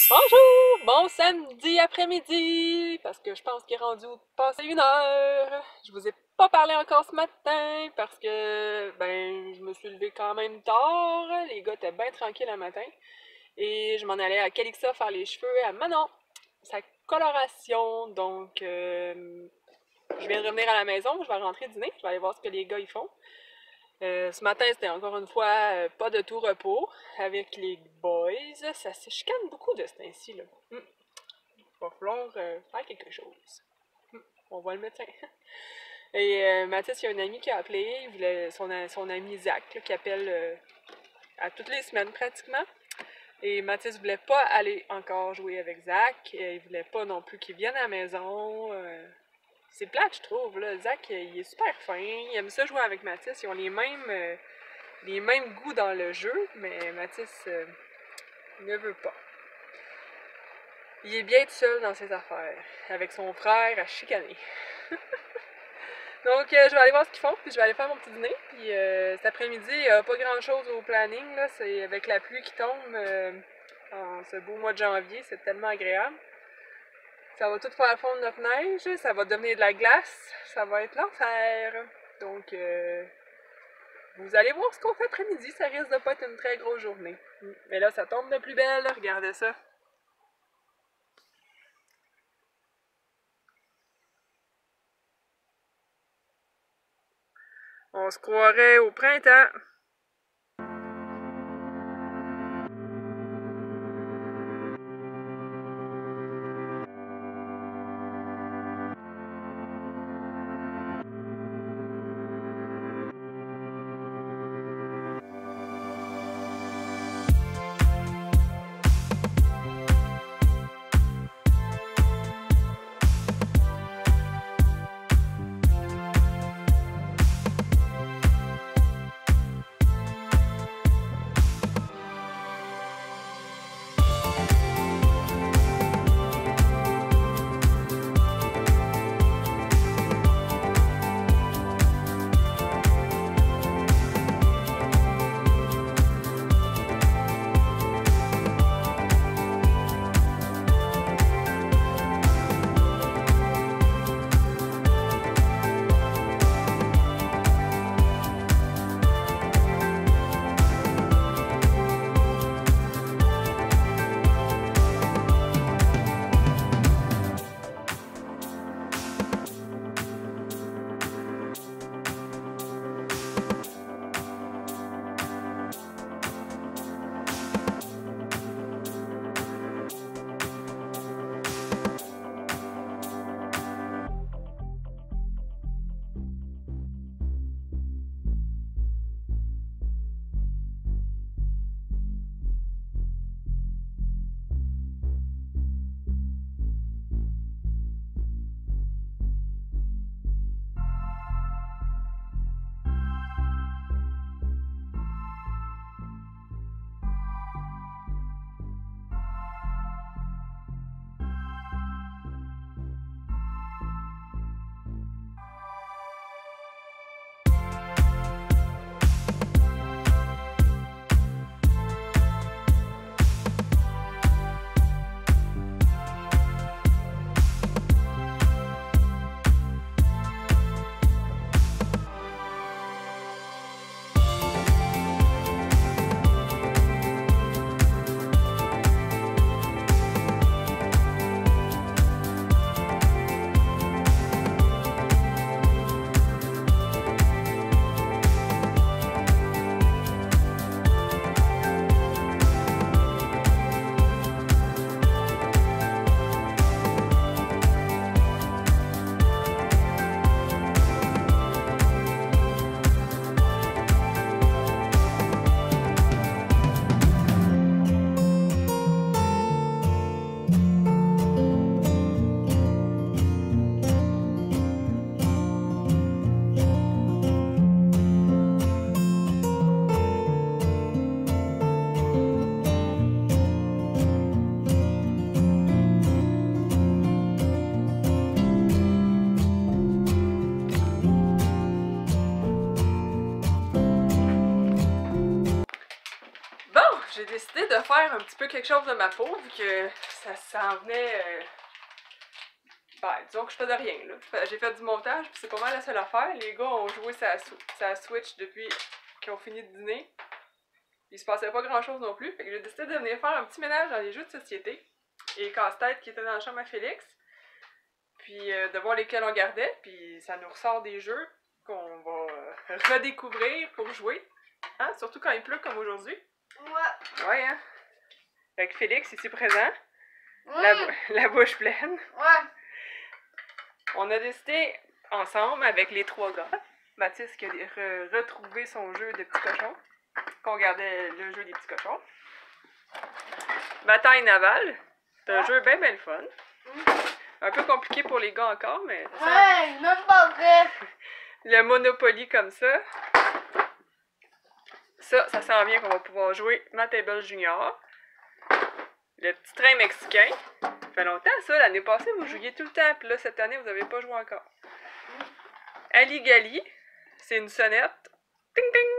Bonjour! Bon samedi après-midi! Parce que je pense qu'il est rendu passé 1 heure. Je vous ai pas parlé encore ce matin parce que je me suis levée quand même tard. Les gars étaient bien tranquilles le matin. Et je m'en allais à Calixa faire les cheveux à Manon. Sa coloration. Donc je viens de revenir à la maison, je vais rentrer dîner, je vais aller voir ce que les gars ils font. Ce matin, c'était encore une fois pas de tout repos avec les boys. Ça se chicane beaucoup de ce temps-ci, là. Il va falloir faire quelque chose. On voit le médecin. Et Mathis, il y a un ami qui a appelé. Il voulait son ami Zach, là, qui appelle à toutes les semaines pratiquement. Et Mathis voulait pas aller encore jouer avec Zach. Il voulait pas non plus qu'il vienne à la maison. C'est plate, je trouve. Là. Zach, il est super fin. Il aime ça jouer avec Mathis. Ils ont les mêmes goûts dans le jeu, mais Mathis ne veut pas. Il est bien tout seul dans ses affaires, avec son frère à chicaner. Donc, je vais aller voir ce qu'ils font, puis je vais aller faire mon petit dîner. Puis cet après-midi, il n'y a pas grand-chose au planning. Là. C'est avec la pluie qui tombe en ce beau mois de janvier, c'est tellement agréable. Ça va tout faire fondre notre neige, ça va devenir de la glace, ça va être l'enfer. Donc, vous allez voir ce qu'on fait après-midi, ça risque de pas être une très grosse journée. Mais là, ça tombe de plus belle, regardez ça. On se croirait au printemps. décidé de faire un petit peu quelque chose de ma peau, vu que ça s'en venait... Ben, disons que je fais de rien, là. J'ai fait du montage, puis c'est pas mal la seule affaire. Les gars ont joué sa Switch depuis qu'ils ont fini de dîner. Il se passait pas grand-chose non plus, fait que j'ai décidé de venir faire un petit ménage dans les jeux de société. Et casse-tête qui était dans la chambre à Félix. Puis de voir lesquels on gardait, puis ça nous ressort des jeux qu'on va redécouvrir pour jouer. Hein? Surtout quand il pleut comme aujourd'hui. Ouais. Ouais, hein? Fait que Félix, ici présent, Oui. la bouche pleine. Ouais. On a décidé ensemble avec les 3 gars, Mathis qui a retrouvé son jeu de petits cochons, qu'on gardait le jeu des petits cochons. Bataille navale, c'est un jeu bien le fun. Un peu compliqué pour les gars encore, mais ça Ouais, même pas vrai. le Monopoly comme ça. Ça sent bien qu'on va pouvoir jouer Matable Junior. Le petit train mexicain. Ça fait longtemps ça, l'année passée vous jouiez tout le temps, puis là cette année vous n'avez pas joué encore. Ali Gali, c'est une sonnette. Ting ting!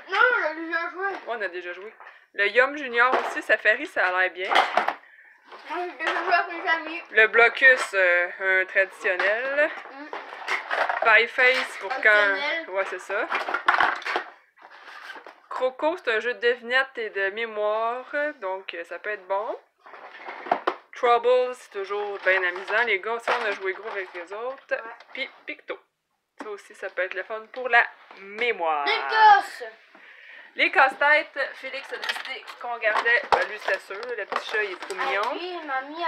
Non, on a déjà joué. On a déjà joué. Le Yum Junior aussi, ça fait rire, ça a l'air bien. Moi, j'ai déjà joué avec mes amis. Le Blocus, un traditionnel. Pie Face pour quand... Traditionnel. Ouais, c'est ça. Croco, c'est un jeu de devinette et de mémoire, donc ça peut être bon. Trouble, c'est toujours bien amusant. Les gars, ça, on a joué gros avec les autres. Ouais. Puis Picto. Ça aussi, ça peut être le fun pour la mémoire. Les gosses. Les casse-têtes, Félix a décidé qu'on gardait, ben lui c'est sûr, le petit chat il est trop mignon. Puis, mamie,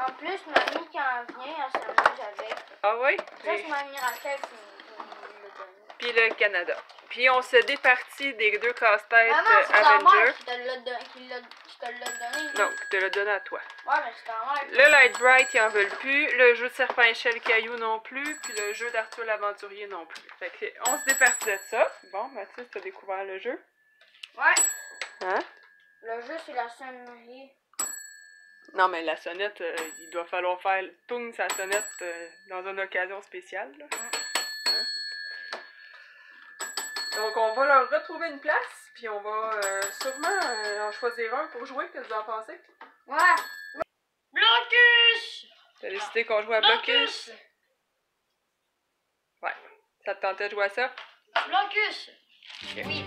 en plus, mamie, quand elle vient, elle s'amuse avec. Ah oui? Ça, c'est mamie Rachel qui me le donne. Puis le Canada. Puis on se départit des 2 casse-têtes Maman, c'est ta Avenger. mère qui te l'a donné. Non, je te l'ai donné à toi. Ouais, mais c'est ta mère. Le Light Bright, ils en veulent plus. Le jeu de Serpent Échelle Caillou non plus. Puis le jeu d'Arthur l'Aventurier non plus. Fait que on se départit de ça. Bon, Mathis, t'as découvert le jeu. Ouais. Hein? Le jeu, c'est la sonnerie. Non, mais la sonnette, il doit falloir faire tourner sa sonnette dans une occasion spéciale. Là. Hein? Donc, on va leur retrouver une place. Puis on va sûrement en choisir un pour jouer. Qu'est-ce que vous en pensez? Ouais. Blocus! T'as décidé qu'on joue à Blocus? Ouais. Ça te tentait de jouer à ça? Blocus! Ok. Oui.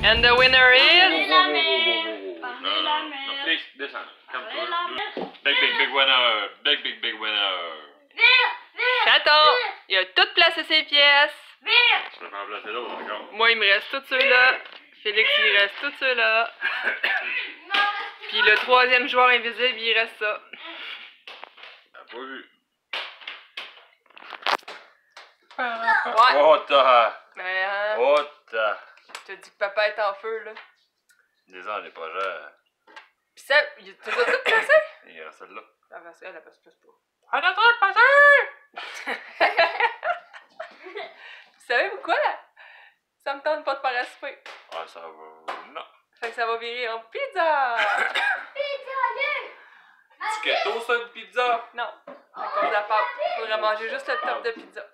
And the winner is... La mer! Non, non, Félix, descends. Calme-toi. Big winner. Big winner. Chaton! Il a tout placé ses pièces. Je peux faire placer l'autre encore. Moi, il me reste tous ceux-là. Félix, il lui reste tous ceux-là. Puis le 3e joueur invisible, il reste ça. T'as pas vu. Ouais. Oh, t'as. Mais, hein, Oh, t'as. je te dis que papa est en feu, là. Descends les projets. Pis ça, tu vas tout placé? Il reste celle-là. Ah, ben, elle passe plus pas. On a trop de passer! Vous savez pourquoi? Ça me tente pas de faire à souper. Ah, ça va. Non. Fait que ça va virer en pizza! Petit keto, ça, une pizza. Non, à cause de la pâte. Faudrait manger juste le top de pizza.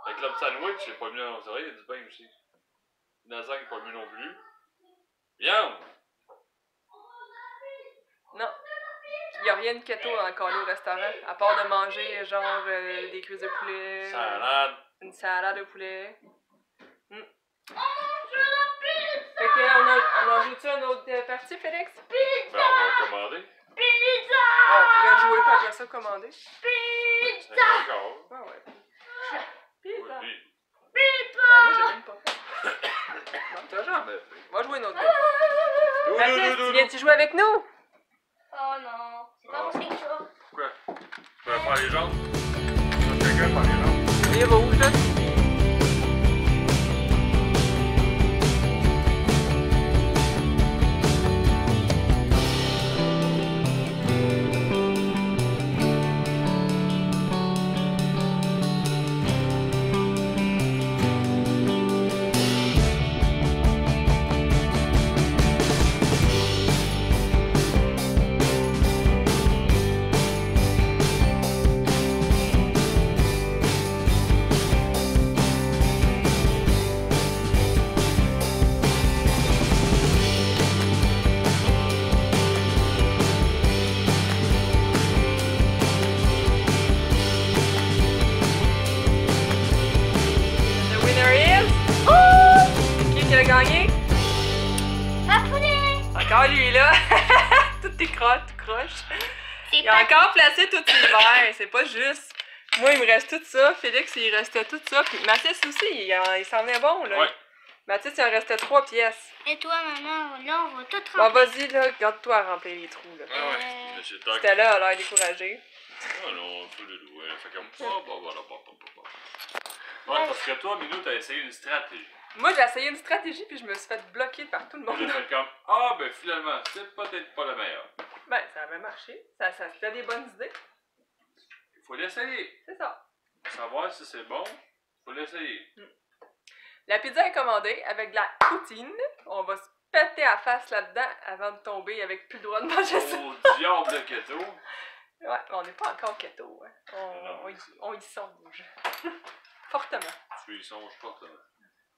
Avec le sandwich, c'est pas mieux. C'est vrai, il y a du pain aussi. La lasagne, pas mieux non plus. Viande! Non. Il n'y a rien de keto encore là au restaurant, à part de manger genre des cuisses de poulet, Salade. une salade de poulet. Je veux la pizza! Fait que on en joue-tu une autre partie, Félix? Ben, on va commander. Pizza! On pourrait jouer puis après ça commander. Pizza! D'accord. Ah ouais. Pizza. Oui. Ben, moi j'ai même pas fait. Non, t'as jamais fait. On va jouer une autre game. Mathis, tu viens-tu jouer avec nous? Oh non, c'est pas possible ça. Pourquoi? Tu vas faire les jambes? Tu vas quelqu'un faire les jambes? Les rouges, là. Gagné? Encore lui là! Toutes tes crottes, tout croche. Il a encore placé tout l'hiver, c'est pas juste. Moi il me reste tout ça, Félix il restait tout ça, puis Mathis aussi, il s'en est bon là. Ouais. Mathis il en restait 3 pièces. Et toi maman, là on va tout Bon remplir. vas-y là, garde-toi à remplir les trous là. Ah ouais, monsieur Toc. C'était là, elle a l'air découragée. Ah non, un peu de loup. Elle fait comme. Ouais, parce que toi, Minou, t'as essayé une stratégie. Moi j'ai essayé une stratégie puis je me suis fait bloquer par tout le J'ai monde. fait comme. Ah, ben finalement, c'est peut-être pas la meilleure. Ben ça avait marché, ça fait des bonnes idées, Il faut l'essayer. c'est ça. Pour savoir si c'est bon, il faut l'essayer. La pizza est commandée avec de la poutine. On va se péter à face là-dedans avant de tomber avec plus le droit de manger ça. Oh, diable de keto. Ouais, on n'est pas encore keto. Hein. On y songe. Fortement. Tu y songes fortement.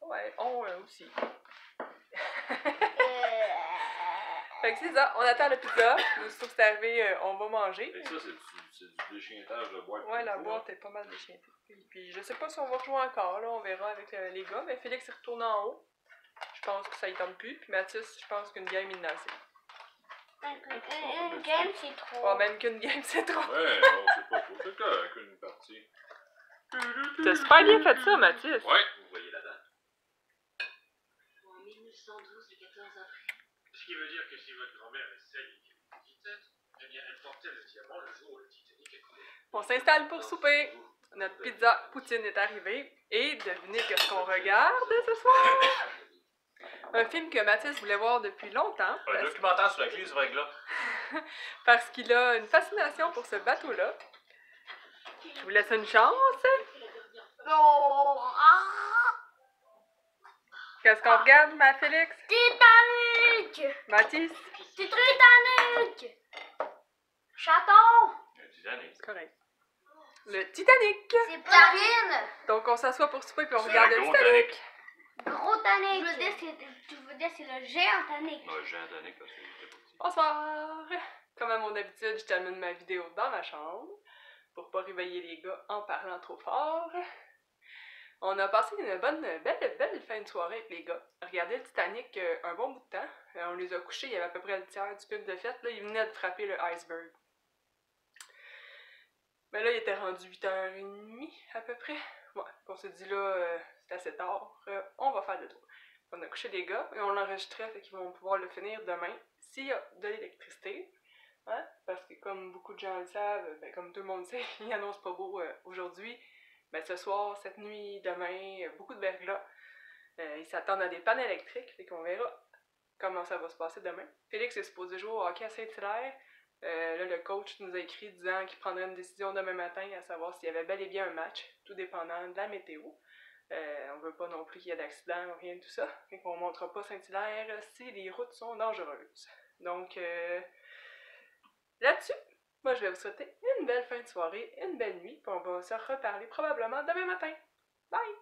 Ouais, on aussi. Fait que c'est ça, on attend la pizza. Aussitôt que c'est arrivé, on va manger. Et ça, c'est du déchiquetage de boîte. Ouais, la boîte est pas mal déchirée. Puis je sais pas si on va rejouer encore, là, on verra avec les gars. Mais Félix est retourné en haut. Je pense que ça y tente plus. Puis Mathis, je pense qu'une game, il en a assez. Une game c'est trop. Oh, même qu'une game, c'est trop. Ouais, non, c'est pas faux. C'est correct, une partie. T'as super bien fait ça, Mathis. Ouais, vous voyez la date. En 1912, le 14 avril. Ce qui veut dire que si votre grand-mère est celle qui a une petite tête, eh bien elle portait le diamant le jour où le Titanic est coulé. On s'installe pour souper. Notre pizza poutine est arrivée. Et devinez qu'est-ce qu'on regarde ce soir? Un film que Mathis voulait voir depuis longtemps. Un documentaire sur la crise du verglas. Parce qu'il a une fascination pour ce bateau-là. Je vous laisse une chance. Qu'est-ce qu'on regarde, ma Félix? Titanic! Mathis? C'est Titanic! Chaton! Le Titanic. C'est correct. Le Titanic! C'est Karine! Donc on s'assoit pour souper puis on C'est regarde un le gros Titanic. Gros Titanic! Tu veux dire c'est le géant Titanic? Ouais, j'ai un Titanic parce qu'il était petit. Bonsoir! Comme à mon habitude, je termine ma vidéo dans ma chambre pour pas réveiller les gars en parlant trop fort. On a passé une belle fin de soirée avec les gars. Regardez le Titanic un bon bout de temps. On les a couchés, il y avait à peu près le tiers du film de fête. Là, ils venaient de frapper le iceberg. Mais là, il était rendu 8h30 à peu près. Ouais, on s'est dit là, c'est assez tard, on va faire le tour. On a couché les gars et on l'enregistrait, fait qu'ils vont pouvoir le finir demain s'il y a de l'électricité. Hein? Parce que comme beaucoup de gens le savent, ben, comme tout le monde sait, il annonce pas beau aujourd'hui. Ben, ce soir, cette nuit, demain, beaucoup de verglas. Ils s'attendent à des pannes électriques, fait qu'on verra comment ça va se passer demain. Félix est supposé jouer au hockey à Saint-Hilaire. Là, le coach nous a écrit disant qu'il prendrait une décision demain matin à savoir s'il y avait bel et bien un match, tout dépendant de la météo. On veut pas non plus qu'il y ait d'accident ou rien de tout ça. Fait qu'on montrera pas Saint-Hilaire si les routes sont dangereuses. Donc, là-dessus, moi je vais vous souhaiter une belle fin de soirée, une belle nuit, puis on va se reparler probablement demain matin. Bye!